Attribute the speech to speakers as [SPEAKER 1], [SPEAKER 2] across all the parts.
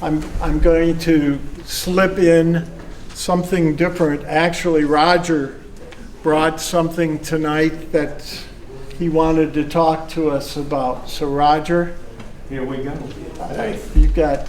[SPEAKER 1] I'm going to slip in something different. Actually, Roger brought something tonight that he wanted to talk to us about. So Roger,
[SPEAKER 2] Here we go.
[SPEAKER 1] you've got,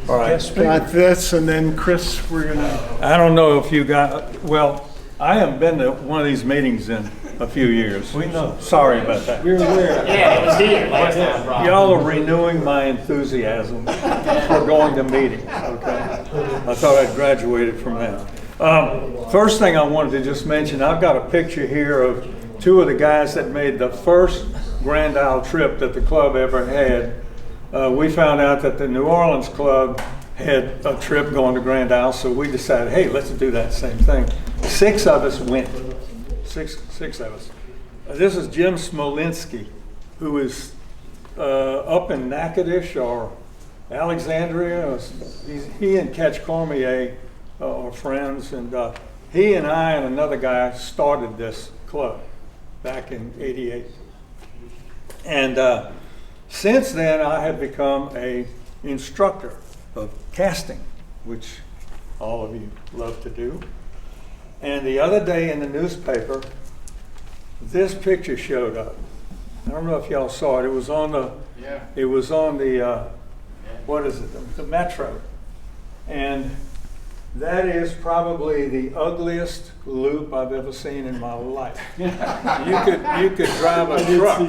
[SPEAKER 2] All right.
[SPEAKER 1] got this, and then Chris, we're gonna.
[SPEAKER 2] I don't know if you got, well, I haven't been to one of these meetings in a few years. We know. Sorry about that.
[SPEAKER 1] We're aware.
[SPEAKER 3] Yeah, it was here last time, Rob.
[SPEAKER 2] Y'all are renewing my enthusiasm for going to meetings, okay? I thought I'd graduated from that. First thing I wanted to just mention, I've got a picture here of two of the guys that made the first Grand Isle trip that the club ever had. We found out that the New Orleans club had a trip going to Grand Isle, so we decided, hey, let's do that same thing. 6 of us went. Six of us. This is Jim Smolinski, who is up in Natchitoches or Alexandria. He and Catch Cormier are friends, and he and I and another guy started this club back in '88. And since then, I have become an instructor of casting, which all of you love to do. And the other day in the newspaper, this picture showed up. I don't know if y'all saw it. It was on the, what is it? The Metro. And that is probably the ugliest loop I've ever seen in my life. You could drive a truck.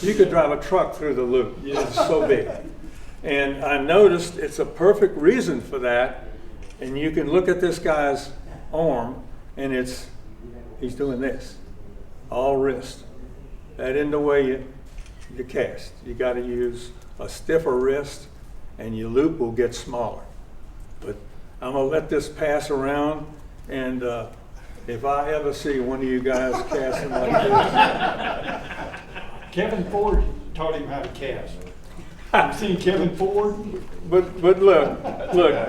[SPEAKER 2] You could drive a truck through the loop. It's so big. And I noticed it's a perfect reason for that. And you can look at this guy's arm, and he's doing this, all wrist. That isn't the way you cast. You got to use a stiffer wrist, and your loop will get smaller. But I'm gonna let this pass around, and if I ever see one of you guys casting like this.
[SPEAKER 4] Kevin Ford taught him how to cast. You've seen Kevin Ford?
[SPEAKER 2] But look,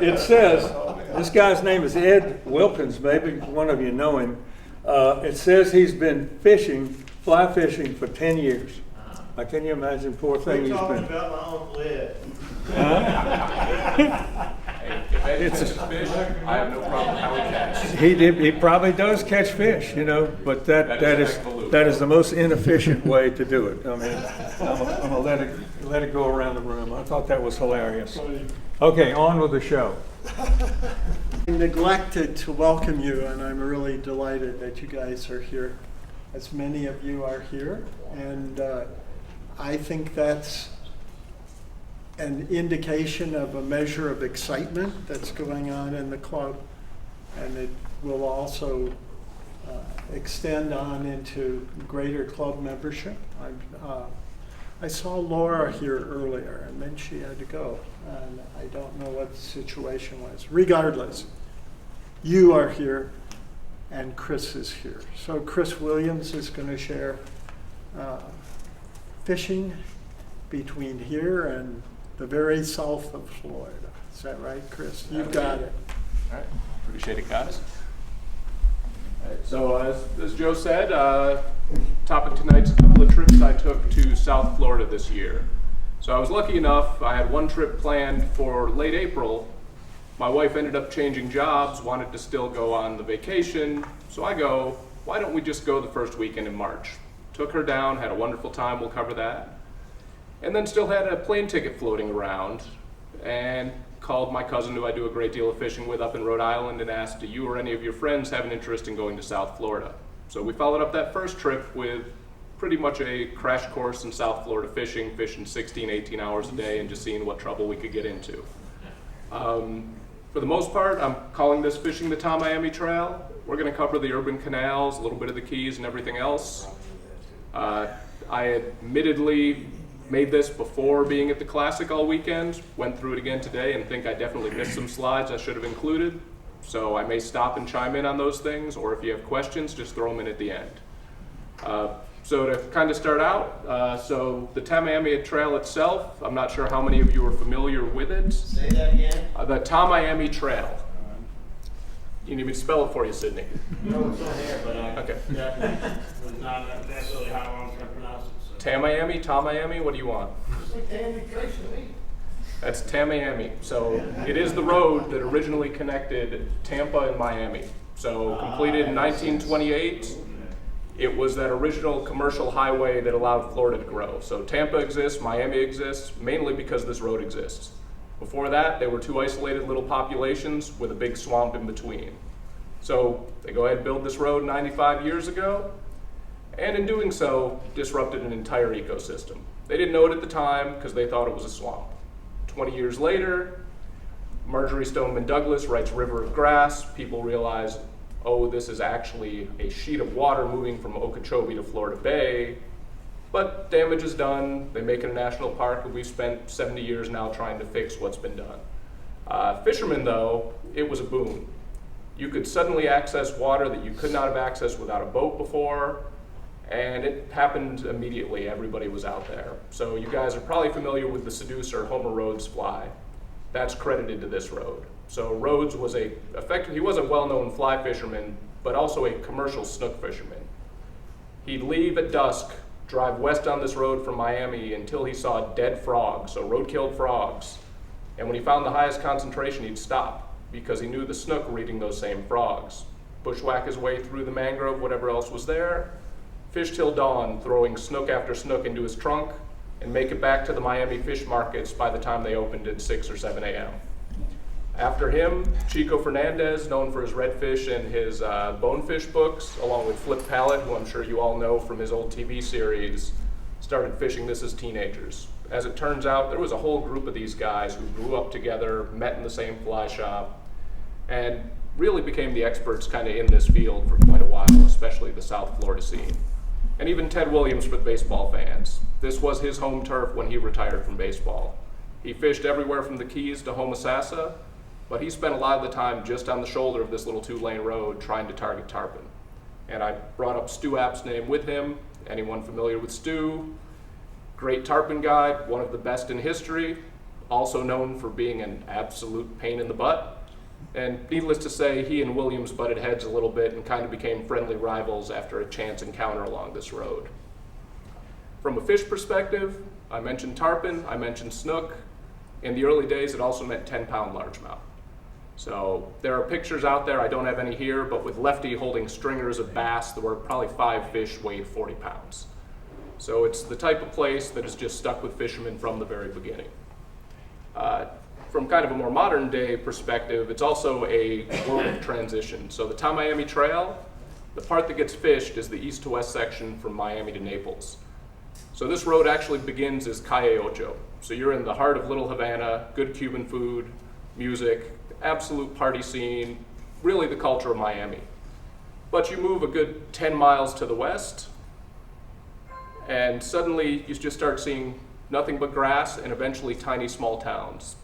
[SPEAKER 2] it says, this guy's name is Ed Wilkins, maybe one of you know him. It says he's been fly fishing for 10 years. Can you imagine, poor thing he's been.
[SPEAKER 5] About my Uncle Ed.
[SPEAKER 2] It's
[SPEAKER 6] fish, I have no problem how he catches.
[SPEAKER 2] He probably does catch fish, but that is the most inefficient way to do it. I mean, I'm gonna let it go around the room. I thought that was hilarious. Okay, on with the show.
[SPEAKER 1] I neglected to welcome you, and I'm really delighted that you guys are here. As many of you are here, and I think that's an indication of a measure of excitement that's going on in the club, and it will also extend on into greater club membership. I saw Laura here earlier, and then she had to go, and I don't know what the situation was. Regardless, you are here, and Chris is here. So Chris Williams is going to share fishing between here and the very south of Florida. Is that right, Chris? You've got it.
[SPEAKER 6] All right, appreciate it, guys. All right, so as Joe said, topic tonight's a couple of trips I took to South Florida this year. So I was lucky enough, I had one trip planned for late April. My wife ended up changing jobs, wanted to still go on the vacation. So I go, why don't we just go the first weekend in March? Took her down, had a wonderful time, we'll cover that. And then still had a plane ticket floating around, and called my cousin who I do a great deal of fishing with up in Rhode Island and asked, do you or any of your friends have an interest in going to South Florida? So we followed up that first trip with pretty much a crash course in South Florida fishing 16, 18 hours a day and just seeing what trouble we could get into. For the most part, I'm calling this fishing the Tamiami Trail. We're gonna cover the urban canals, a little bit of the Keys and everything else. I admittedly made this before being at the Classic all weekend, went through it again today and think I definitely missed some slides I should have included. So I may stop and chime in on those things, or if you have questions, just throw them in at the end. So to kind of start out, so the Tamiami Trail itself, I'm not sure how many of you are familiar with it.
[SPEAKER 5] Say that again.
[SPEAKER 6] The Tamiami Trail. You need me to spell it for you, Sydney?
[SPEAKER 5] No, it's not here, but
[SPEAKER 6] Okay.
[SPEAKER 5] was not necessarily how I was going to pronounce it. So.
[SPEAKER 6] Tamiami, what do you want?
[SPEAKER 5] Just like Tammy Tracy.
[SPEAKER 6] That's Tamiami. So it is the road that originally connected Tampa and Miami. So completed in 1928. It was that original commercial highway that allowed Florida to grow. So Tampa exists, Miami exists, mainly because this road exists. Before that, they were two isolated little populations with a big swamp in between. So they go ahead and build this road 95 years ago, and in doing so, disrupted an entire ecosystem. They didn't know it at the time because they thought it was a swamp. 20 years later, Marjorie Stoneman Douglas writes River of Grass. People realize, oh, this is actually a sheet of water moving from Okeechobee to Florida Bay. But damage is done. They make it a national park, and we've spent 70 years now trying to fix what's been done. Fishermen, though, it was a boon. You could suddenly access water that you could not have accessed without a boat before, and it happened immediately. Everybody was out there. So you guys are probably familiar with the seducer Homer Rhodes fly. That's credited to this road. So Rhodes was he was a well-known fly fisherman, but also a commercial snook fisherman. He'd leave at dusk, drive west on this road from Miami until he saw dead frogs, so road-killed frogs. And when he found the highest concentration, he'd stop because he knew the snook were eating those same frogs. Bushwhack his way through the mangrove, whatever else was there, fish till dawn, throwing snook after snook into his trunk, and make it back to the Miami fish markets by the time they opened at 6 or 7 a.m. After him, Chico Fernandez, known for his redfish and his bonefish books, along with Flip Pallett, who I'm sure you all know from his old TV series, started fishing this as teenagers. As it turns out, there was a whole group of these guys who grew up together, met in the same fly shop, and really became the experts kind of in this field for quite a while, especially the South Florida scene. And even Ted Williams for the baseball fans. This was his home turf when he retired from baseball. He fished everywhere from the Keys to Homosassa, but he spent a lot of the time just on the shoulder of this little 2-lane road trying to target tarpon. And I brought up Stu App's name with him. Anyone familiar with Stu? Great tarpon guide, one of the best in history, also known for being an absolute pain in the butt. And needless to say, he and Williams butted heads a little bit and kind of became friendly rivals after a chance encounter along this road. From a fish perspective, I mentioned tarpon, I mentioned snook. In the early days, it also meant 10-pound largemouth. So there are pictures out there, I don't have any here, but with Lefty holding stringers of bass, there were probably 5 fish weighed 40 pounds. So it's the type of place that has just stuck with fishermen from the very beginning. From kind of a more modern day perspective, it's also a world of transition. So the Tamiami Trail, the part that gets fished is the east to west section from Miami to Naples. So this road actually begins as Calle Ocho. So you're in the heart of Little Havana, good Cuban food, music, absolute party scene, really the culture of Miami. But you move a good 10 miles to the west, and suddenly you just start seeing nothing but grass and eventually tiny small towns.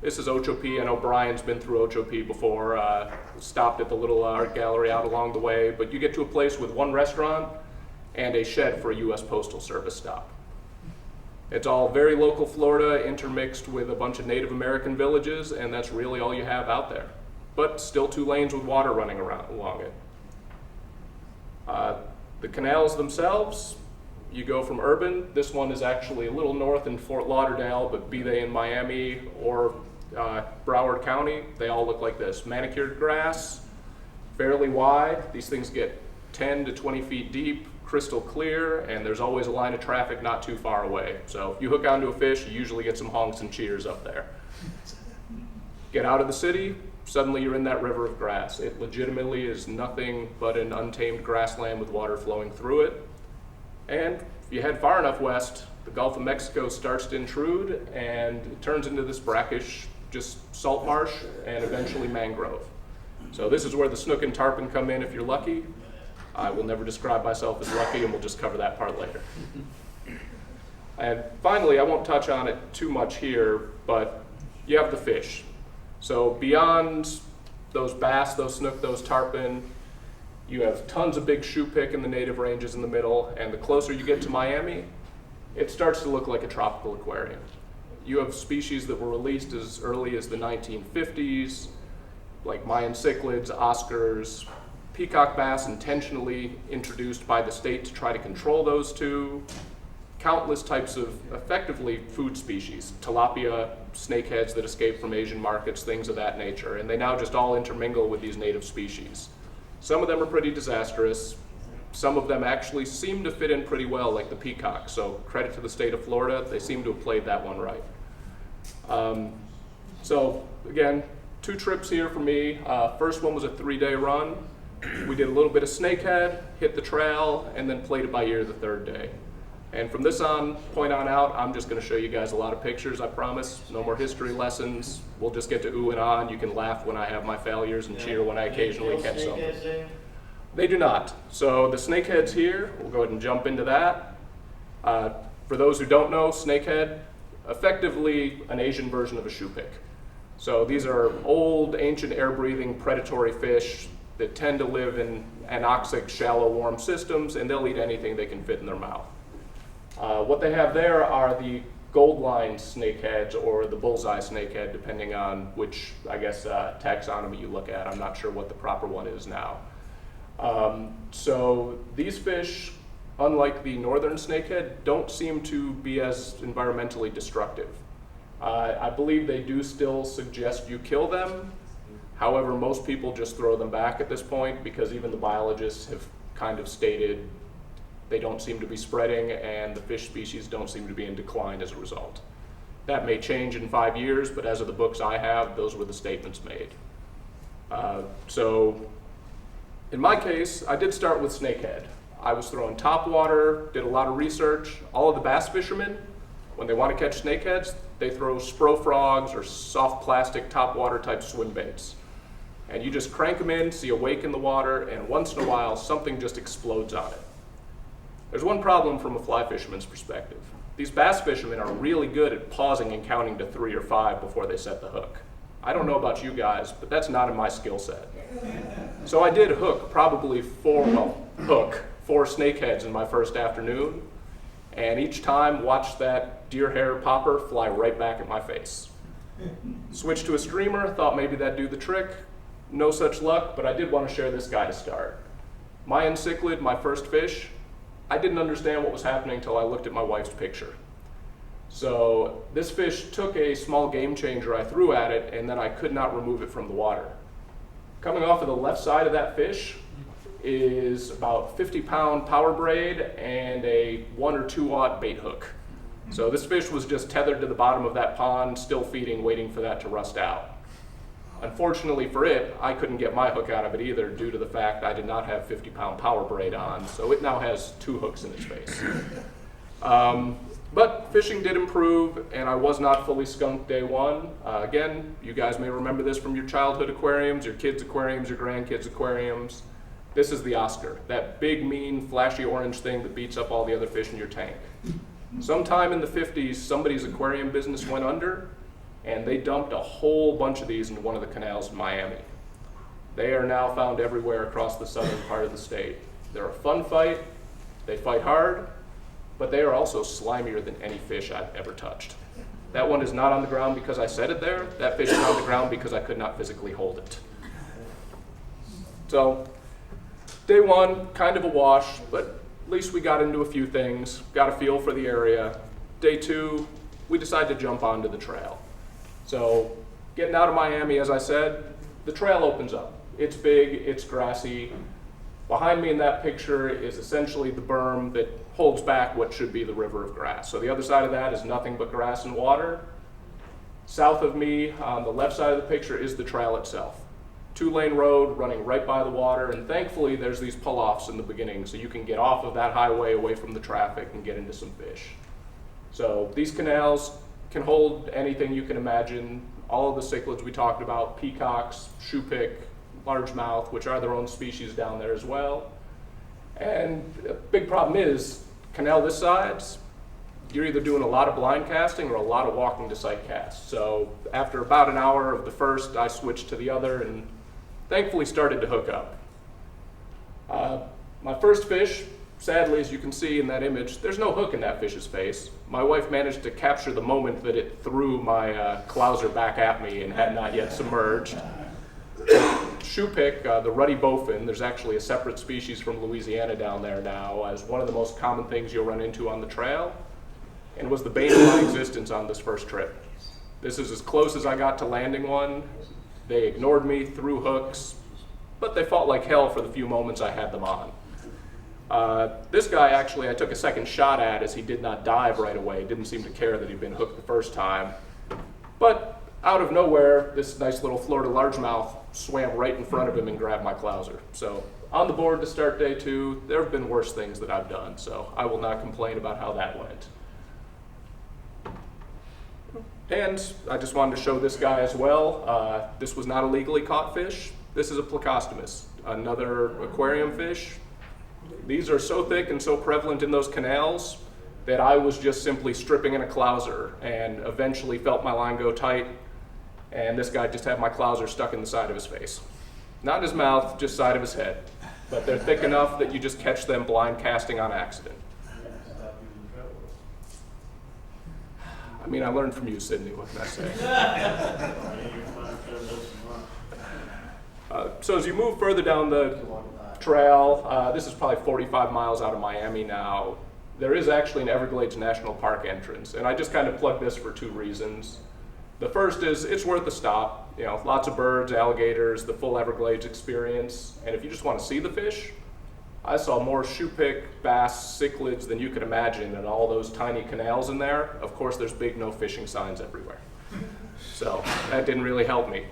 [SPEAKER 6] This is Ocho P. I know Brian's been through Ocho P before, stopped at the little art gallery out along the way, but you get to a place with one restaurant and a shed for a U.S. Postal Service stop. It's all very local Florida, intermixed with a bunch of Native American villages, and that's really all you have out there. But still 2 lanes with water running around along it. The canals themselves, you go from urban. This one is actually a little north in Fort Lauderdale, but be they in Miami or Broward County, they all look like this. Manicured grass, fairly wide. These things get 10 to 20 feet deep, crystal clear, and there's always a line of traffic not too far away. So if you hook onto a fish, you usually get some honks and cheers up there. Get out of the city, suddenly you're in that river of grass. It legitimately is nothing but an untamed grassland with water flowing through it. And if you head far enough west, the Gulf of Mexico starts to intrude, and it turns into this brackish, just salt marsh, and eventually mangrove. So this is where the snook and tarpon come in if you're lucky. I will never describe myself as lucky, and we'll just cover that part later. And finally, I won't touch on it too much here, but you have the fish. So beyond those bass, those snook, those tarpon, you have tons of big shoe pick in the native ranges in the middle, and the closer you get to Miami, it starts to look like a tropical aquarium. You have species that were released as early as the 1950s, like Mayan cichlids, Oscars, peacock bass intentionally introduced by the state to try to control those two, countless types of effectively food species, tilapia, snakeheads that escape from Asian markets, things of that nature, and they now just all intermingle with these native species. Some of them are pretty disastrous. Some of them actually seem to fit in pretty well, like the peacock. So credit to the state of Florida, they seem to have played that one right. So again, 2 trips here for me. First one was a 3-day run. We did a little bit of snakehead, hit the trail, and then played it by ear the 3rd day. And from this point on out, I'm just going to show you guys a lot of pictures, I promise. No more history lessons. We'll just get to ooh and ah, and you can laugh when I have my failures and cheer when I occasionally catch something. They do not. So the snakeheads here, we'll go ahead and jump into that. For those who don't know, snakehead, effectively an Asian version of a shoepick. So these are old, ancient, air-breathing, predatory fish that tend to live in anoxic, shallow, warm systems, and they'll eat anything they can fit in their mouth. What they have there are the gold line snakeheads or the bullseye snakehead, depending on which, I guess, taxonomy you look at. I'm not sure what the proper one is now. So these fish, unlike the northern snakehead, don't seem to be as environmentally destructive. I believe they do still suggest you kill them. However, most people just throw them back at this point because even the biologists have kind of stated they don't seem to be spreading and the fish species don't seem to be in decline as a result. That may change in 5 years, but as of the books I have, those were the statements made. So in my case, I did start with snakehead. I was throwing top water, did a lot of research. All of the bass fishermen, when they want to catch snakeheads, they throw spro frogs or soft plastic top water type swim baits. And you just crank them in, see a wake in the water, and once in a while, something just explodes on it. There's one problem from a fly fisherman's perspective. These bass fishermen are really good at pausing and counting to 3 or 5 before they set the hook. I don't know about you guys, but that's not in my skill set. So I did hook probably 4 snakeheads in my first afternoon, and each time watched that deer hair popper fly right back at my face. Switched to a streamer, thought maybe that'd do the trick. No such luck, but I did want to share this guy to start. Mayan cichlid, my first fish. I didn't understand what was happening until I looked at my wife's picture. So this fish took a small game changer I threw at it, and then I could not remove it from the water. Coming off of the left side of that fish is about 50-pound power braid and a 1 or 2-aught bait hook. So this fish was just tethered to the bottom of that pond, still feeding, waiting for that to rust out. Unfortunately for it, I couldn't get my hook out of it either due to the fact I did not have 50-pound power braid on, so it now has 2 hooks in its face. But fishing did improve, and I was not fully skunked day 1. Again, you guys may remember this from your childhood aquariums, your kids' aquariums, your grandkids' aquariums. This is the Oscar, that big, mean, flashy orange thing that beats up all the other fish in your tank. Sometime in the 50s, somebody's aquarium business went under, and they dumped a whole bunch of these into one of the canals in Miami. They are now found everywhere across the southern part of the state. They're a fun fight, they fight hard, but they are also slimier than any fish I've ever touched. That one is not on the ground because I set it there. That fish is on the ground because I could not physically hold it. So, day 1, kind of a wash, but at least we got into a few things, got a feel for the area. Day 2, we decided to jump onto the trail. So, getting out of Miami, as I said, the trail opens up. It's big, it's grassy. Behind me in that picture is essentially the berm that holds back what should be the river of grass. So the other side of that is nothing but grass and water. South of me, on the left side of the picture, is the trail itself. 2-lane road running right by the water, and thankfully there's these pull-offs in the beginning so you can get off of that highway away from the traffic and get into some fish. So these canals can hold anything you can imagine. All of the cichlids we talked about, peacocks, shoepick, largemouth, which are their own species down there as well. And a big problem is, canal this size, you're either doing a lot of blind casting or a lot of walking to sight casts. So after about an hour of the first, I switched to the other and thankfully started to hook up. My first fish, sadly, as you can see in that image, there's no hook in that fish's face. My wife managed to capture the moment that it threw my clouser back at me and had not yet submerged. Shoepick, the ruddy bowfin, there's actually a separate species from Louisiana down there now as one of the most common things you'll run into on the trail, and was the bane of my existence on this first trip. This is as close as I got to landing one. They ignored me, threw hooks, but they fought like hell for the few moments I had them on. This guy actually I took a second shot at as he did not dive right away. Didn't seem to care that he'd been hooked the first time. But out of nowhere, this nice little Florida largemouth swam right in front of him and grabbed my clouser. So on the board to start day 2, there have been worse things that I've done, so I will not complain about how that went. And I just wanted to show this guy as well. This was not a legally caught fish. This is a plecostomus, another aquarium fish. These are so thick and so prevalent in those canals that I was just simply stripping in a clouser and eventually felt my line go tight, and this guy just had my clouser stuck in the side of his face. Not in his mouth, just side of his head. But they're thick enough that you just catch them blind casting on accident. I mean, I learned from you, Sydney, what can I say? So as you move further down the trail, this is probably 45 miles out of Miami now. There is actually an Everglades National Park entrance, and I just kind of plugged this for 2 reasons. The first is it's worth a stop. You know, lots of birds, alligators, the full Everglades experience. And if you just want to see the fish, I saw more shoepick, bass, cichlids than you could imagine in all those tiny canals in there. Of course, there's big no fishing signs everywhere. So that didn't really help me.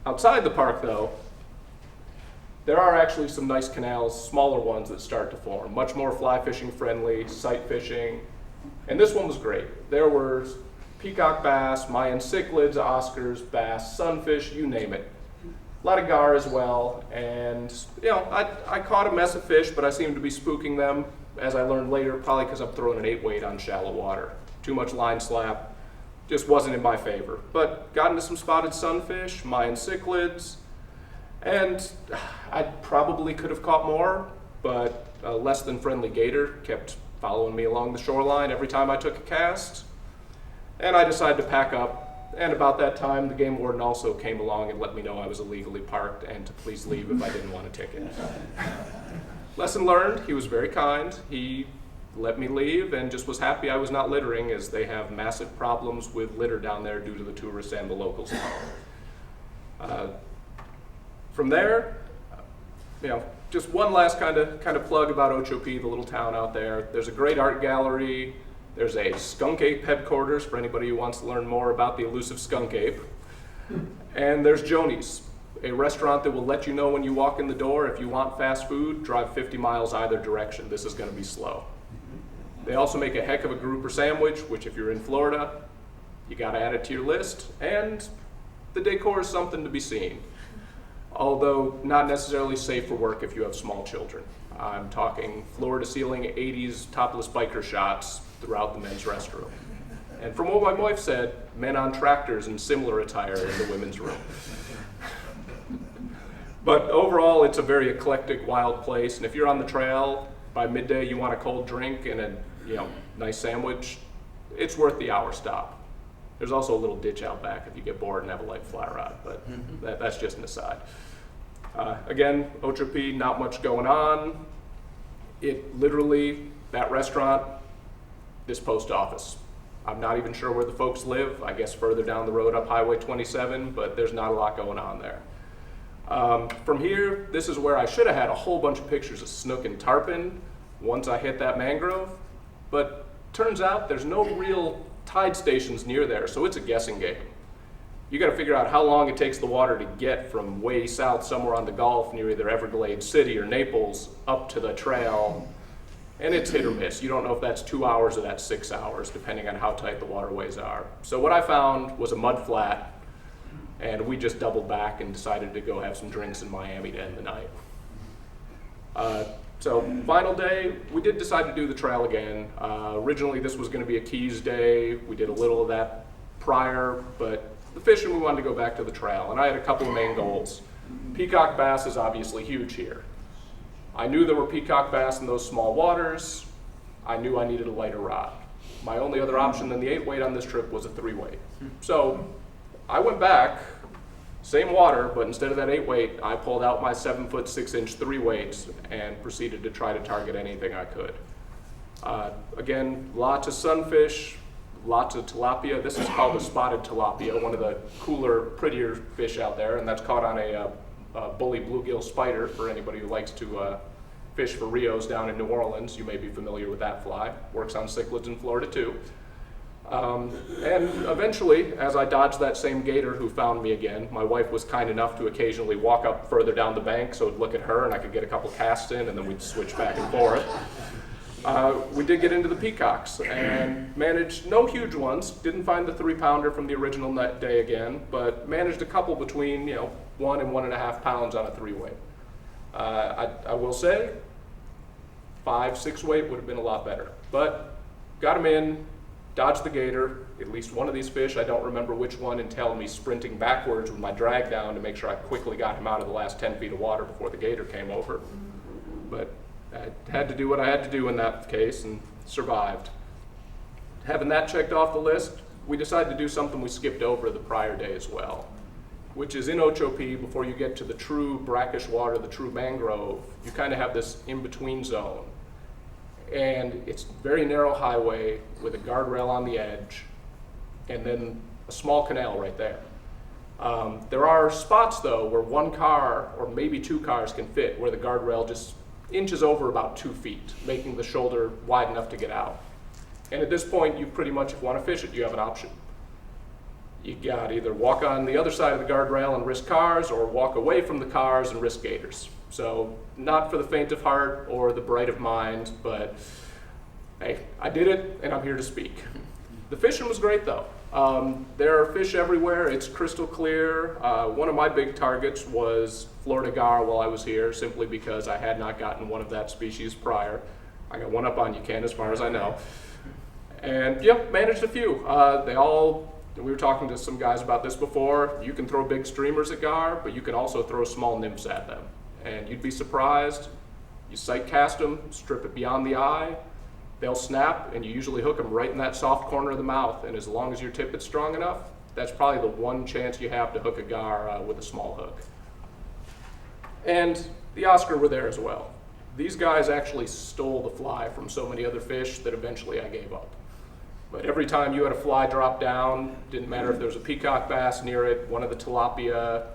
[SPEAKER 6] Outside the park, though, there are actually some nice canals, smaller ones that start to form, much more fly fishing friendly, sight fishing. And this one was great. There were peacock bass, Mayan cichlids, Oscars, bass, sunfish, you name it. A lot of gar as well, and you know, I caught a mess of fish, but I seemed to be spooking them, as I learned later, probably because I'm throwing an 8-weight on shallow water. Too much line slap, just wasn't in my favor. But got into some spotted sunfish, Mayan cichlids, and I probably could have caught more, but a less than friendly gator kept following me along the shoreline every time I took a cast. And I decided to pack up, and about that time the game warden also came along and let me know I was illegally parked and to please leave if I didn't want a ticket. Lesson learned, he was very kind. He let me leave and just was happy I was not littering, as they have massive problems with litter down there due to the tourists and the locals. From there, you know, just one last kind of plug about Ochoape, the little town out there. There's a great art gallery. There's a skunk ape headquarters for anybody who wants to learn more about the elusive skunk ape. And there's Joni's, a restaurant that will let you know when you walk in the door if you want fast food, drive 50 miles either direction. This is going to be slow. They also make a heck of a grouper sandwich, which if you're in Florida, you got to add it to your list. And the decor is something to be seen, although not necessarily safe for work if you have small children. I'm talking floor-to-ceiling 80s topless biker shots throughout the men's restroom. And from what my wife said, men on tractors in similar attire in the women's room. But overall, it's a very eclectic, wild place. And if you're on the trail, by midday you want a cold drink and a nice sandwich, it's worth the hour stop. There's also a little ditch out back if you get bored and have a light fly rod, but that's just an aside. Again, Ochoape, not much going on. It literally, that restaurant, this post office. I'm not even sure where the folks live. I guess further down the road up Highway 27, but there's not a lot going on there. From here, this is where I should have had a whole bunch of pictures of snook and tarpon once I hit that mangrove, but turns out there's no real tide stations near there, so it's a guessing game. You got to figure out how long it takes the water to get from way south somewhere on the Gulf near either Everglades City or Naples up to the trail, and it's hit or miss. You don't know if that's 2 hours or that's 6 hours, depending on how tight the waterways are. So what I found was a mud flat, and we just doubled back and decided to go have some drinks in Miami to end the night. So final day, we did decide to do the trail again. Originally this was going to be a Keys day. We did a little of that prior, but the fishing, we wanted to go back to the trail, and I had a couple of main goals. Peacock bass is obviously huge here. I knew there were peacock bass in those small waters. I knew I needed a lighter rod. My only other option than the 8-weight on this trip was a 3-weight. So I went back, same water, but instead of that 8-weight, I pulled out my 7-foot 6-inch 3-weight and proceeded to try to target anything I could. Again, lots of sunfish, lots of tilapia. This is called a spotted tilapia, one of the cooler, prettier fish out there, and that's caught on a bully bluegill spider for anybody who likes to fish for Rios down in New Orleans. You may be familiar with that fly. Works on cichlids in Florida too. And eventually, as I dodged that same gator who found me again, my wife was kind enough to occasionally walk up further down the bank so I'd look at her and I could get a couple casts in, and then we'd switch back and forth. We did get into the peacocks and managed no huge ones. Didn't find the 3-pounder from the original net day again, but managed a couple between 1 and 1.5 pounds on a 3-weight. I will say 5-6 weight would have been a lot better, but got them in, dodged the gator. At least one of these fish, I don't remember which one, entailed me sprinting backwards with my drag down to make sure I quickly got him out of the last 10 feet of water before the gator came over. But I had to do what I had to do in that case and survived. Having that checked off the list, we decided to do something we skipped over the prior day as well, which is in Ocho P, before you get to the true brackish water, the true mangrove, you kind of have this in-between zone. And it's a very narrow highway with a guardrail on the edge, and then a small canal right there. There are spots though where 1 car or maybe 2 cars can fit, where the guardrail just inches over about 2 feet, making the shoulder wide enough to get out. And at this point, you pretty much, if you want to fish it, you have an option. You got either walk on the other side of the guardrail and risk cars, or walk away from the cars and risk gators. So not for the faint of heart or the bright of mind, but hey, I did it and I'm here to speak. The fishing was great though. There are fish everywhere. It's crystal clear. One of my big targets was Florida gar while I was here, simply because I had not gotten one of that species prior. I got one up on you, Ken, as far as I know. And yep, managed a few. We were talking to some guys about this before. You can throw big streamers at gar, but you can also throw small nymphs at them. And you'd be surprised. You sight cast them, strip it beyond the eye, they'll snap, and you usually hook them right in that soft corner of the mouth. And as long as your tippet's strong enough, that's probably the one chance you have to hook a gar with a small hook. And the Oscar were there as well. These guys actually stole the fly from so many other fish that eventually I gave up. But every time you had a fly drop down, didn't matter if there was a peacock bass near it, one of the tilapia,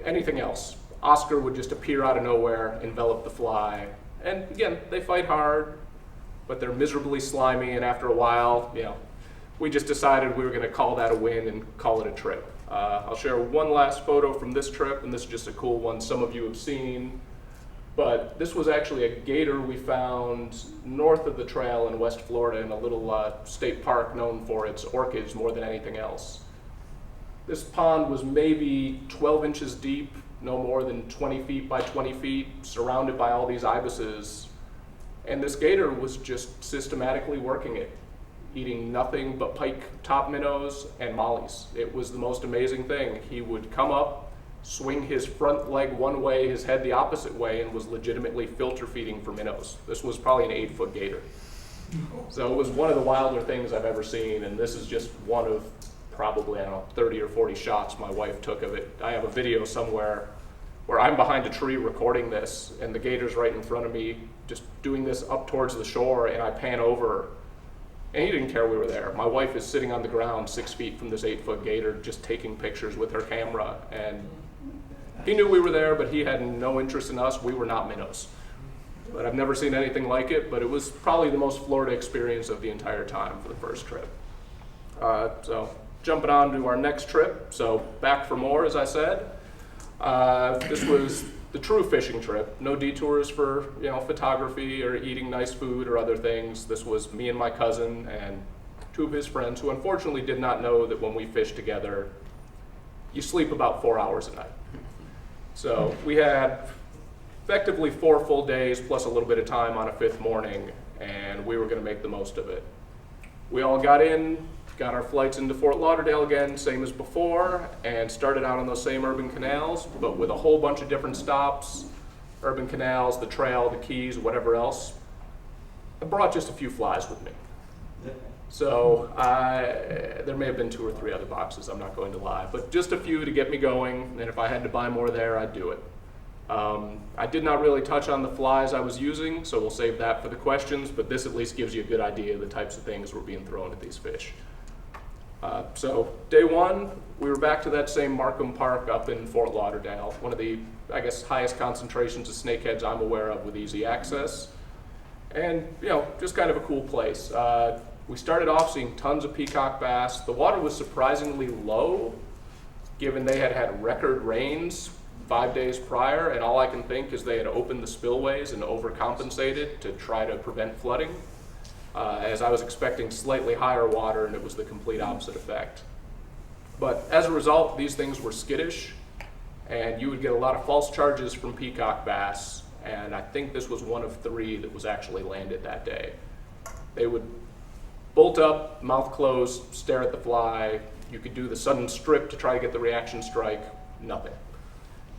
[SPEAKER 6] anything else, Oscar would just appear out of nowhere, envelop the fly. And again, they fight hard, but they're miserably slimy, and after a while, we just decided we were gonna call that a win and call it a trip. I'll share one last photo from this trip, and this is just a cool one some of you have seen. But this was actually a gator we found north of the trail in West Florida in a little state park known for its orchids more than anything else. This pond was maybe 12 inches deep, no more than 20 feet by 20 feet, surrounded by all these ibises. And this gator was just systematically working it, eating nothing but pike top minnows and mollies. It was the most amazing thing. He would come up, swing his front leg one way, his head the opposite way, and was legitimately filter feeding for minnows. This was probably an 8-foot gator. So it was one of the wilder things I've ever seen, and this is just one of probably, 30 or 40 shots my wife took of it. I have a video somewhere where I'm behind a tree recording this, and the gator's right in front of me, just doing this up towards the shore, and I pan over, and he didn't care we were there. My wife is sitting on the ground 6 feet from this 8-foot gator, just taking pictures with her camera, and he knew we were there, but he had no interest in us. We were not minnows. But I've never seen anything like it, but it was probably the most Florida experience of the entire time for the first trip. So jumping on to our next trip, so back for more, as I said. This was the true fishing trip. No detours for photography or eating nice food or other things. This was me and my cousin and 2 of his friends who unfortunately did not know that when we fish together, you sleep about 4 hours a night. So we had effectively 4 full days plus a little bit of time on a 5th morning, and we were going to make the most of it. We all got our flights into Fort Lauderdale again, same as before, and started out on those same urban canals, but with a whole bunch of different stops, urban canals, the trail, the keys, whatever else. I brought just a few flies with me. So there may have been 2 or 3 other boxes, I'm not going to lie, but just a few to get me going, and if I had to buy more there, I'd do it. I did not really touch on the flies I was using, so we'll save that for the questions, but this at least gives you a good idea of the types of things were being thrown at these fish. So day one, we were back to that same Markham Park up in Fort Lauderdale, one of the, I guess, highest concentrations of snakeheads I'm aware of with easy access. And, you know, just kind of a cool place. We started off seeing tons of peacock bass. The water was surprisingly low, given they had had record rains 5 days prior, and all I can think is they had opened the spillways and overcompensated to try to prevent flooding. As I was expecting slightly higher water, and it was the complete opposite effect. But as a result, these things were skittish, and you would get a lot of false charges from peacock bass, and I think this was one of 3 that was actually landed that day. They would bolt up, mouth closed, stare at the fly. You could do the sudden strip to try to get the reaction strike, nothing.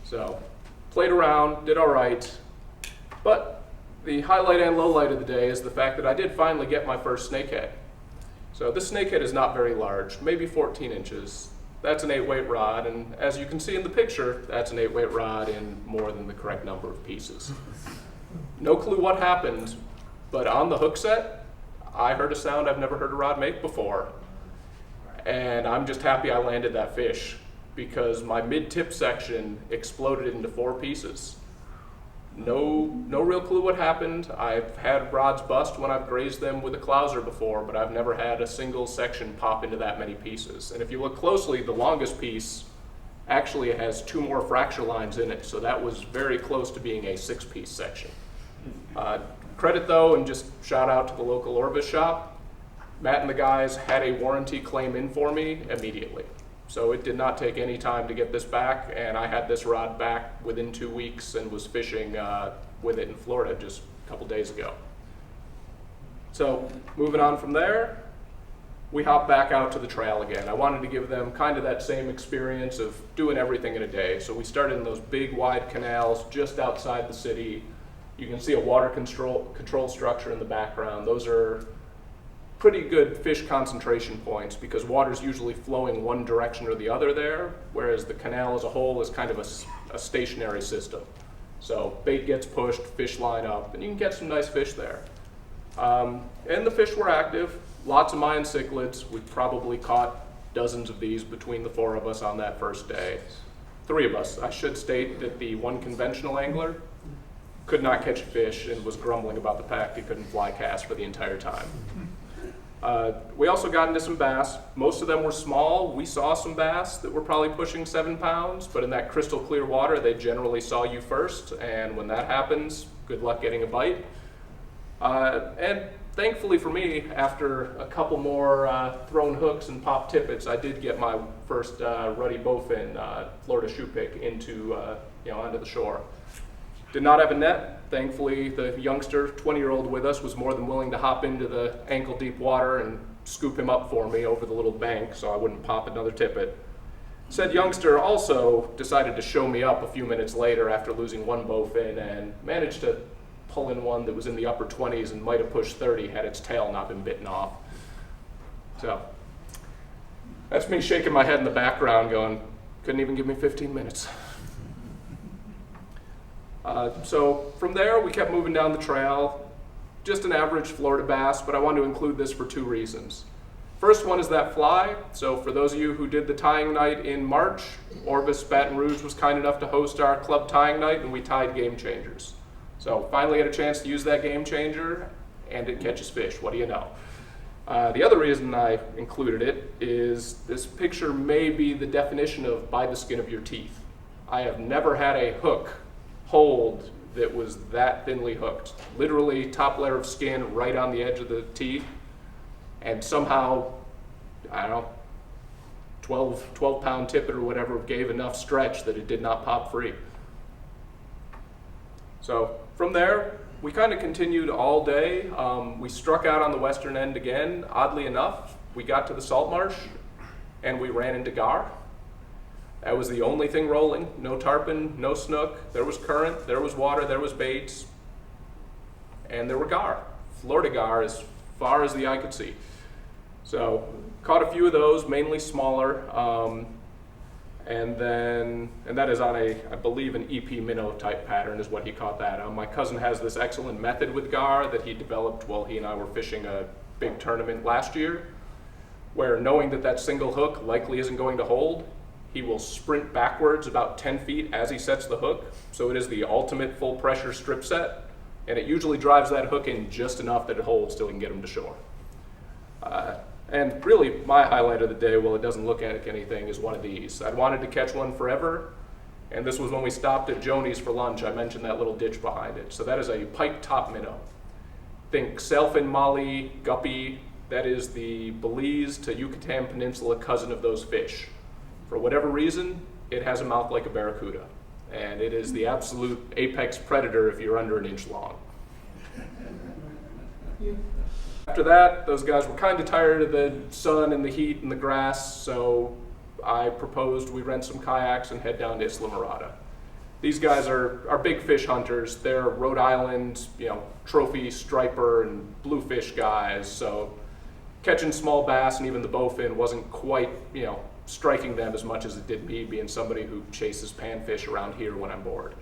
[SPEAKER 6] So, played around, did all right, but the highlight and low light of the day is the fact that I did finally get my first snakehead. So this snakehead is not very large, maybe 14 inches. That's an 8-weight rod, and as you can see in the picture, that's an 8-weight rod in more than the correct number of pieces. No clue what happened, but on the hook set, I heard a sound I've never heard a rod make before. And I'm just happy I landed that fish, because my mid-tip section exploded into 4 pieces. No real clue what happened. I've had rods bust when I've grazed them with a clouser before, but I've never had a single section pop into that many pieces. And if you look closely, the longest piece actually has 2 more fracture lines in it, so that was very close to being a 6-piece section. Credit though, and just shout out to the local Orvis shop, Matt and the guys had a warranty claim in for me immediately. So it did not take any time to get this back, and I had this rod back within 2 weeks and was fishing with it in Florida just a couple days ago. So moving on from there, we hopped back out to the trail again. I wanted to give them kind of that same experience of doing everything in a day. So we started in those big wide canals just outside the city. You can see a water control structure in the background. Those are pretty good fish concentration points because water's usually flowing one direction or the other there, whereas the canal as a whole is kind of a stationary system. So bait gets pushed, fish line up, and you can catch some nice fish there. And the fish were active, lots of Mayan cichlids. We probably caught dozens of these between the 4 of us on that first day. 3 of us. I should state that the one conventional angler could not catch a fish and was grumbling about the fact he couldn't fly cast for the entire time. We also got into some bass. Most of them were small. We saw some bass that were probably pushing 7 pounds, but in that crystal clear water, they generally saw you first, and when that happens, good luck getting a bite. And thankfully for me, after a couple more thrown hooks and popped tippets, I did get my first ruddy bowfin Florida shoe pick into, onto the shore. Did not have a net. Thankfully, the youngster, 20-year-old with us, was more than willing to hop into the ankle-deep water and scoop him up for me over the little bank so I wouldn't pop another tippet. Said youngster also decided to show me up a few minutes later after losing 1 bowfin and managed to pull in one that was in the upper 20s and might have pushed 30 had its tail not been bitten off. So that's me shaking my head in the background going, couldn't even give me 15 minutes. So from there, we kept moving down the trail, just an average Florida bass, but I wanted to include this for 2 reasons. First one is that fly. So for those of you who did the tying night in March, Orvis Baton Rouge was kind enough to host our club tying night, and we tied game changers. So finally had a chance to use that game changer, and it catches fish. What do you know? The other reason I included it is this picture may be the definition of by the skin of your teeth. I have never had a hook hold that was that thinly hooked. Literally top layer of skin right on the edge of the teeth, and somehow, I don't know, 12-pound tippet or whatever gave enough stretch that it did not pop free. So from there, we kind of continued all day. We struck out on the western end again. Oddly enough, we got to the salt marsh and we ran into gar. That was the only thing rolling. No tarpon, no snook. There was current, there was water, there was baits, and there were gar. Florida gar as far as the eye could see. So caught a few of those, mainly smaller. And that is on I believe an EP minnow type pattern is what he caught that on. My cousin has this excellent method with gar that he developed while he and I were fishing a big tournament last year, where knowing that that single hook likely isn't going to hold, he will sprint backwards about 10 feet as he sets the hook. So it is the ultimate full pressure strip set, and it usually drives that hook in just enough that it holds till he can get him to shore. And really, my highlight of the day, while it doesn't look like anything, is one of these. I'd wanted to catch one forever, and this was when we stopped at Joni's for lunch. I mentioned that little ditch behind it. So that is a pike top minnow. Think sailfin, molly, guppy. That is the Belize to Yucatan Peninsula cousin of those fish. For whatever reason, it has a mouth like a barracuda, and it is the absolute apex predator if you're under an inch long. After that, those guys were kind of tired of the sun and the heat and the grass, so I proposed we rent some kayaks and head down to Isla Mirada. These guys are big fish hunters. They're Rhode Island, trophy striper and bluefish guys, so catching small bass and even the bowfin wasn't quite, striking them as much as it did me, being somebody who chases panfish around here when I'm bored.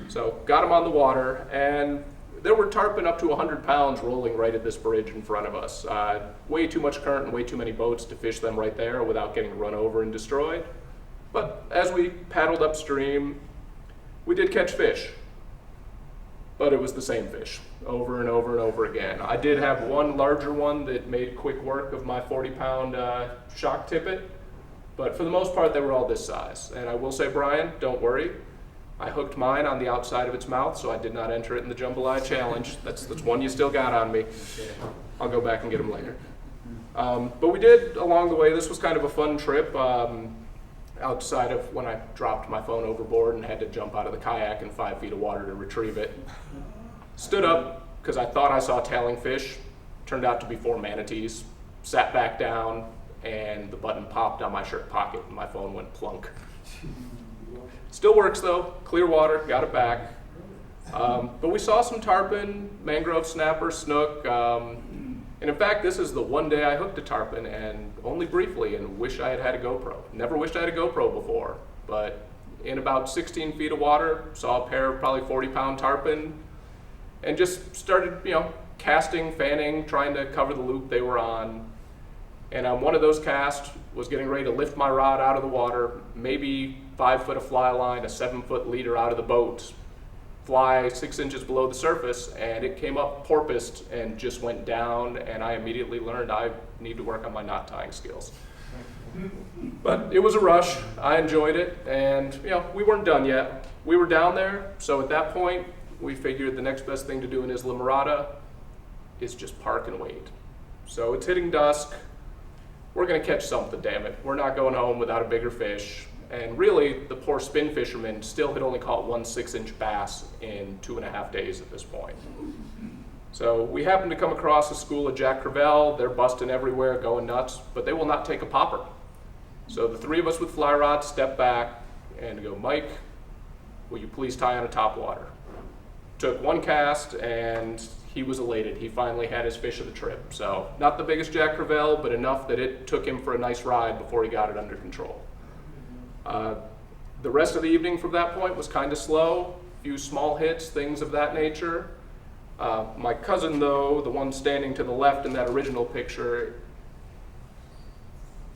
[SPEAKER 6] So got them on the water, and there were tarpon up to 100 pounds rolling right at this bridge in front of us. Way too much current and way too many boats to fish them right there without getting run over and destroyed. But as we paddled upstream, we did catch fish. But it was the same fish over and over and over again. I did have one larger one that made quick work of my 40-pound shock tippet, but for the most part, they were all this size. And I will say, Brian, don't worry. I hooked mine on the outside of its mouth, so I did not enter it in the Jambalaya Challenge. That's one you still got on me. I'll go back and get them later. But we did, along the way, this was kind of a fun trip, outside of when I dropped my phone overboard and had to jump out of the kayak in 5 feet of water to retrieve it. Stood up, because I thought I saw tailing fish. Turned out to be 4 manatees. Sat back down, and the button popped on my shirt pocket, and my phone went plunk. Still works though, clear water, got it back. But we saw some tarpon, mangrove snapper, snook, and in fact, this is the one day I hooked a tarpon, and only briefly, and wish I had had a GoPro. Never wished I had a GoPro before, but in about 16 feet of water, saw a pair of probably 40-pound tarpon, and just started, casting, fanning, trying to cover the loop they were on. And on one of those casts, was getting ready to lift my rod out of the water, maybe 5 foot of fly line, a 7-foot leader out of the boat, fly 6 inches below the surface, and it came up porpoised and just went down, and I immediately learned I need to work on my knot tying skills. But it was a rush, I enjoyed it, and we weren't done yet. We were down there, so at that point, we figured the next best thing to do in Isla Mirada is just park and wait. So it's hitting dusk. We're gonna catch something, damn it. We're not going home without a bigger fish. And really, the poor spin fisherman still had only caught 1 6-inch bass in 2.5 days at this point. So we happened to come across a school of Jack Crevalle. They're busting everywhere, going nuts, but they will not take a popper. So the 3 of us with fly rods step back and go, Mike, will you please tie on a topwater? Took 1 cast, and he was elated. He finally had his fish of the trip. So not the biggest Jack Crevalle, but enough that it took him for a nice ride before he got it under control. The rest of the evening from that point was kind of slow, a few small hits, things of that nature. My cousin, though, the one standing to the left in that original picture,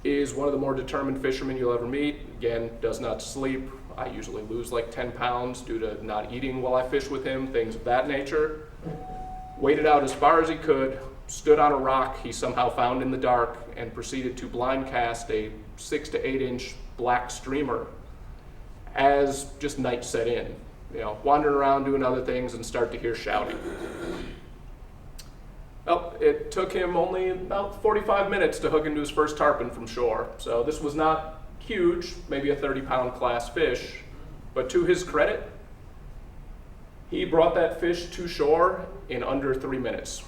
[SPEAKER 6] is one of the more determined fishermen you'll ever meet. Again, does not sleep. I usually lose like 10 pounds due to not eating while I fish with him, things of that nature. Waited out as far as he could, stood on a rock he somehow found in the dark, and proceeded to blind cast a 6 to 8 inch black streamer as just night set in. Wandering around doing other things and start to hear shouting. Well, it took him only about 45 minutes to hook into his first tarpon from shore. So this was not huge, maybe a 30-pound class fish, but to his credit, he brought that fish to shore in under 3 minutes.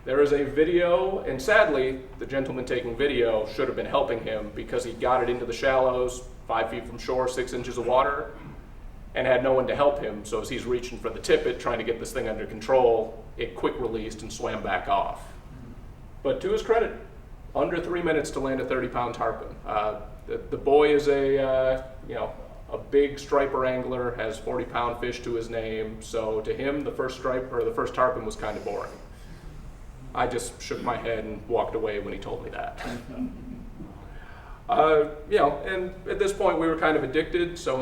[SPEAKER 6] There is a video, and sadly, the gentleman taking video should have been helping him because he got it into the shallows, 5 feet from shore, 6 inches of water, and had no one to help him. So as he's reaching for the tippet, trying to get this thing under control, it quick released and swam back off. But to his credit, under 3 minutes to land a 30-pound tarpon. The boy is a big striper angler, has 40-pound fish to his name. So to him, the first tarpon was kind of boring. I just shook my head and walked away when he told me that. And at this point we were kind of addicted. So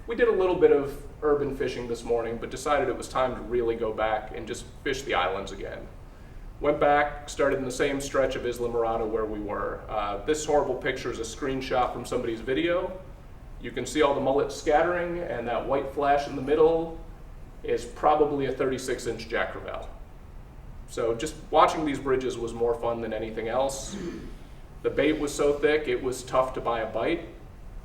[SPEAKER 6] we did a little bit of urban fishing this morning, but decided it was time to really go back and just fish the islands again. Went back, started in the same stretch of Isla Morada where we were. This horrible picture is a screenshot from somebody's video. You can see all the mullets scattering, and that white flash in the middle is probably a 36-inch Jack Crevalle. So just watching these bridges was more fun than anything else. The bait was so thick, it was tough to buy a bite,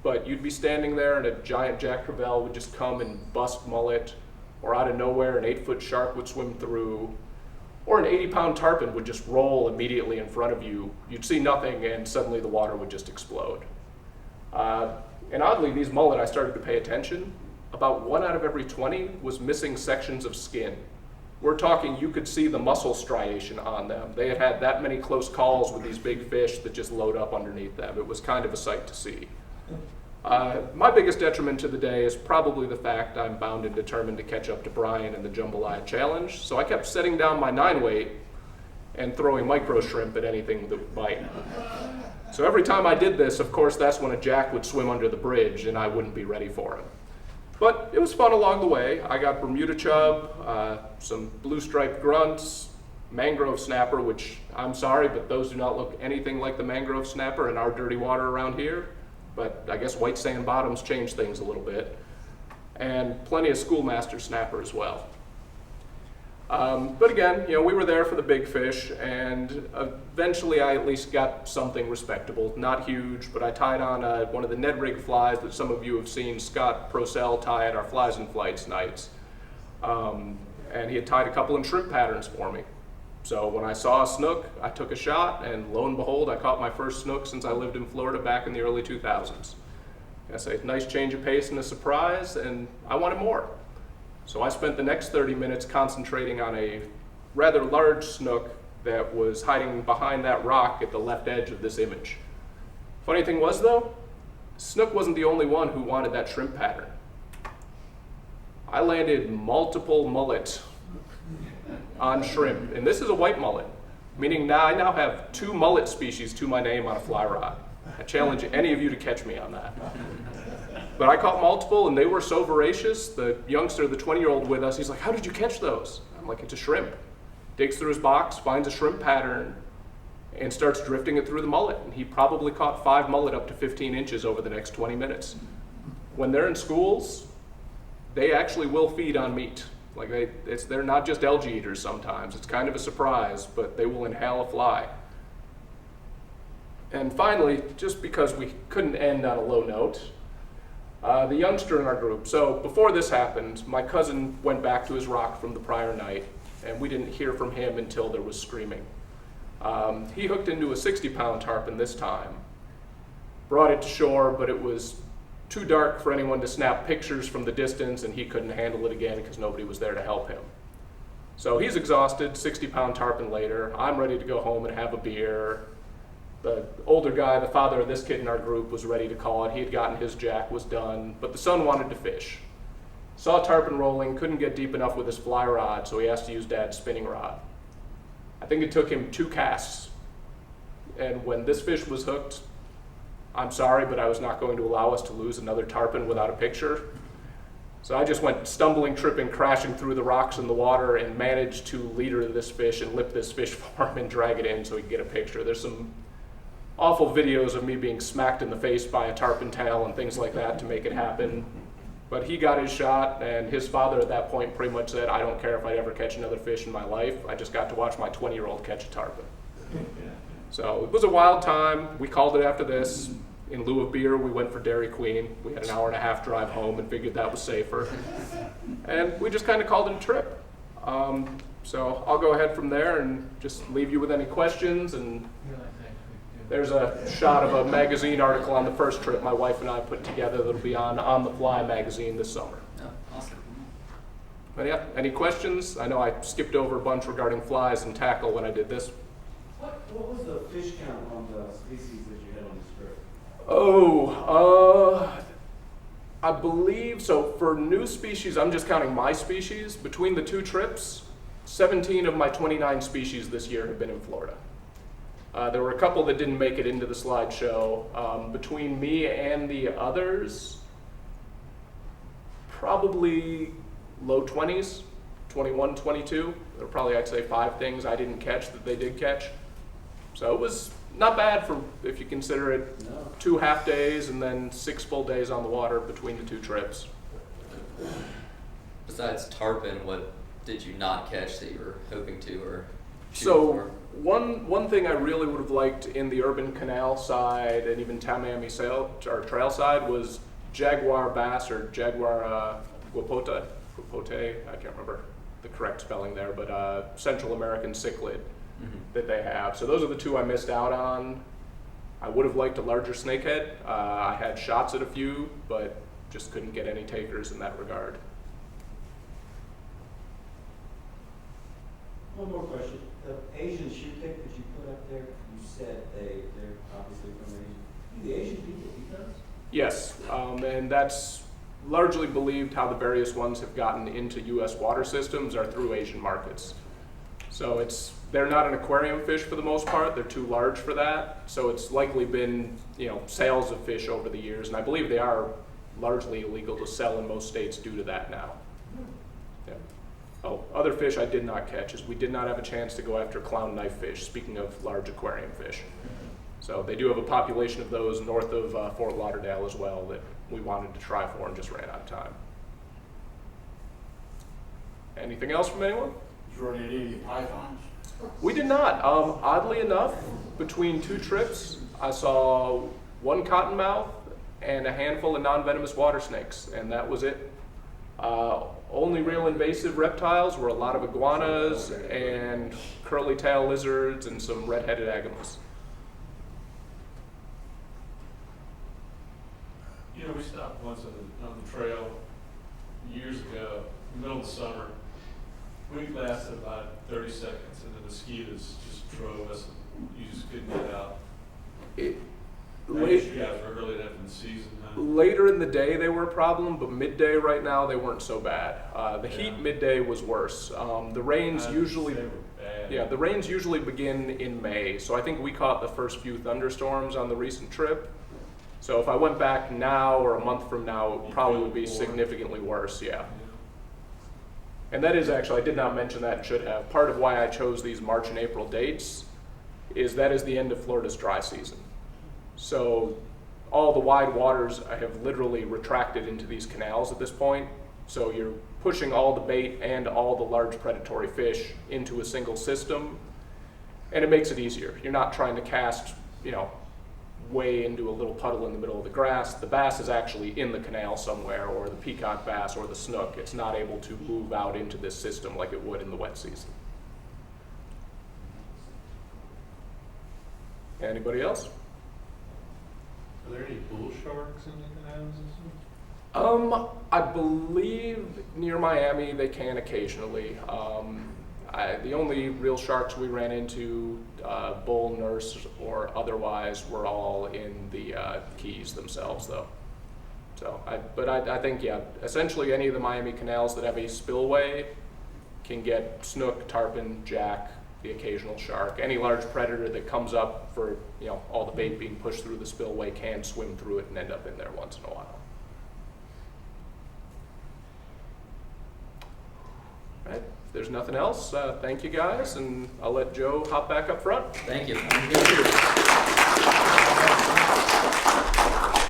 [SPEAKER 6] but you'd be standing there and a giant Jack Crevalle would just come and bust mullet, or out of nowhere an 8-foot shark would swim through, or an 80-pound tarpon would just roll immediately in front of you. You'd see nothing and suddenly the water would just explode. And oddly, these mullet, I started to pay attention. About 1 out of every 20 was missing sections of skin. We're talking, you could see the muscle striation on them. They had had that many close calls with these big fish that just load up underneath them. It was kind of a sight to see. My biggest detriment to the day is probably the fact I'm bound and determined to catch up to Brian in the Jambalaya Challenge. So I kept setting down my 9-weight and throwing micro shrimp at anything that would bite. So every time I did this, of course, that's when a jack would swim under the bridge and I wouldn't be ready for him. But it was fun along the way. I got Bermuda chub, some blue striped grunts, mangrove snapper, which I'm sorry, but those do not look anything like the mangrove snapper in our dirty water around here. But I guess white sand bottoms change things a little bit. And plenty of schoolmaster snapper as well. But again, we were there for the big fish, and eventually I at least got something respectable. Not huge, but I tied on one of the Ned rig flies that some of you have seen Scott Procell tie at our Flies and Flights nights. And he had tied a couple in shrimp patterns for me. So when I saw a snook, I took a shot, and lo and behold, I caught my first snook since I lived in Florida back in the early 2000s. I say, nice change of pace and a surprise, and I wanted more. So I spent the next 30 minutes concentrating on a rather large snook that was hiding behind that rock at the left edge of this image. Funny thing was though, snook wasn't the only one who wanted that shrimp pattern. I landed multiple mullet on shrimp, and this is a white mullet, meaning now I now have 2 mullet species to my name on a fly rod. I challenge any of you to catch me on that. But I caught multiple, and they were so voracious. The youngster, the 20-year-old with us, he's like, how did you catch those? I'm like, it's a shrimp. Digs through his box, finds a shrimp pattern, and starts drifting it through the mullet. And he probably caught 5 mullet up to 15 inches over the next 20 minutes. When they're in schools, they actually will feed on meat. Like they're not just algae eaters sometimes. It's kind of a surprise, but they will inhale a fly. And finally, just because we couldn't end on a low note, the youngster in our group. So before this happened, my cousin went back to his rock from the prior night, and we didn't hear from him until there was screaming. He hooked into a 60-pound tarpon this time, brought it to shore, but it was too dark for anyone to snap pictures from the distance, and he couldn't handle it again because nobody was there to help him. So he's exhausted, 60-pound tarpon later. I'm ready to go home and have a beer. The older guy, the father of this kid in our group, was ready to call it. He had gotten his jack, was done, but the son wanted to fish. Saw tarpon rolling, couldn't get deep enough with his fly rod, so he asked to use Dad's spinning rod. I think it took him 2 casts, and when this fish was hooked, I'm sorry, but I was not going to allow us to lose another tarpon without a picture. So I just went stumbling, tripping, crashing through the rocks in the water and managed to leader this fish and lip this fish for him and drag it in so he could get a picture. There's some awful videos of me being smacked in the face by a tarpon tail and things like that to make it happen. But he got his shot, and his father at that point pretty much said, I don't care if I ever catch another fish in my life. I just got to watch my 20-year-old catch a tarpon. So it was a wild time. We called it after this. In lieu of beer, we went for Dairy Queen. We had an 1.5-hour drive home and figured that was safer. And we just kind of called it a trip. So I'll go ahead from there and just leave you with any questions. And there's a shot of a magazine article on the first trip my wife and I put together that'll be on the Fly magazine this summer.
[SPEAKER 3] Oh, awesome.
[SPEAKER 6] But yeah, any questions? I know I skipped over a bunch regarding flies and tackle when I did this.
[SPEAKER 7] What was the fish count on the species that you had on this trip?
[SPEAKER 6] I believe, so for new species, I'm just counting my species. Between the two trips, 17 of my 29 species this year have been in Florida. There were a couple that didn't make it into the slideshow. Between me and the others, probably low 20s, 21, 22. There were probably, I'd say, 5 things I didn't catch that they did catch. So it was not bad for, if you consider it 2 half days and then 6 full days on the water between the 2 trips.
[SPEAKER 7] Besides tarpon, what did you not catch that you were hoping to or shooting
[SPEAKER 6] So
[SPEAKER 7] for?
[SPEAKER 6] one thing I really would have liked in the urban canal side and even Tamiami Trail side was jaguar bass or jaguar guapote, I can't remember the correct spelling there, but Central American cichlid that they have. So those are the 2 I missed out on. I would have liked a larger snakehead. I had shots at a few, but just couldn't get any takers in that regard.
[SPEAKER 8] One more question. The Asian shoe pick that you put up there, you said they're obviously from Asia. Do the Asian people eat those?
[SPEAKER 6] Yes, and that's largely believed how the various ones have gotten into U.S. water systems are through Asian markets. So they're not an aquarium fish for the most part. They're too large for that. So it's likely been, sales of fish over the years, and I believe they are largely illegal to sell in most states due to that now. Yeah. Oh, other fish I did not catch is we did not have a chance to go after clown knife fish, speaking of large aquarium fish. So they do have a population of those north of Fort Lauderdale as well that we wanted to try for and just ran out of time. Anything else from anyone?
[SPEAKER 4] Did you run into any pythons?
[SPEAKER 6] We did not. Oddly enough, between 2 trips, I saw 1 cottonmouth and a handful of non-venomous water snakes, and that was it. Only real invasive reptiles were a lot of iguanas and curly tail lizards and some red-headed agamas.
[SPEAKER 9] We stopped once on the trail years ago, in the middle of the summer. We lasted about 30 seconds, and the mosquitoes just drove us. You just couldn't get out. I guess you guys were early enough in the season, huh?
[SPEAKER 6] Later in the day they were a problem, but midday right now they weren't so bad. The heat midday was worse. The rains usually,
[SPEAKER 9] They were bad.
[SPEAKER 6] yeah, the rains usually begin in May. So I think we caught the first few thunderstorms on the recent trip. So if I went back now or a month from now, it probably would be significantly worse, yeah. And that is actually, I did not mention that and should have. Part of why I chose these March and April dates is that is the end of Florida's dry season. So all the wide waters have literally retracted into these canals at this point. So you're pushing all the bait and all the large predatory fish into a single system, and it makes it easier. You're not trying to cast, way into a little puddle in the middle of the grass. The bass is actually in the canal somewhere, or the peacock bass or the snook. It's not able to move out into this system like it would in the wet season. Anybody else?
[SPEAKER 5] Are there any bull sharks in the canals?
[SPEAKER 6] I believe near Miami they can occasionally. The only real sharks we ran into, bull, nurse, or otherwise, were all in the Keys themselves, though. So, I think, yeah, essentially any of the Miami canals that have a spillway can get snook, tarpon, jack, the occasional shark. Any large predator that comes up for, all the bait being pushed through the spillway can swim through it and end up in there once in a while. All right. If there's nothing else, thank you guys, and I'll let Joe hop back up front.
[SPEAKER 7] Thank you.
[SPEAKER 6] Thank you.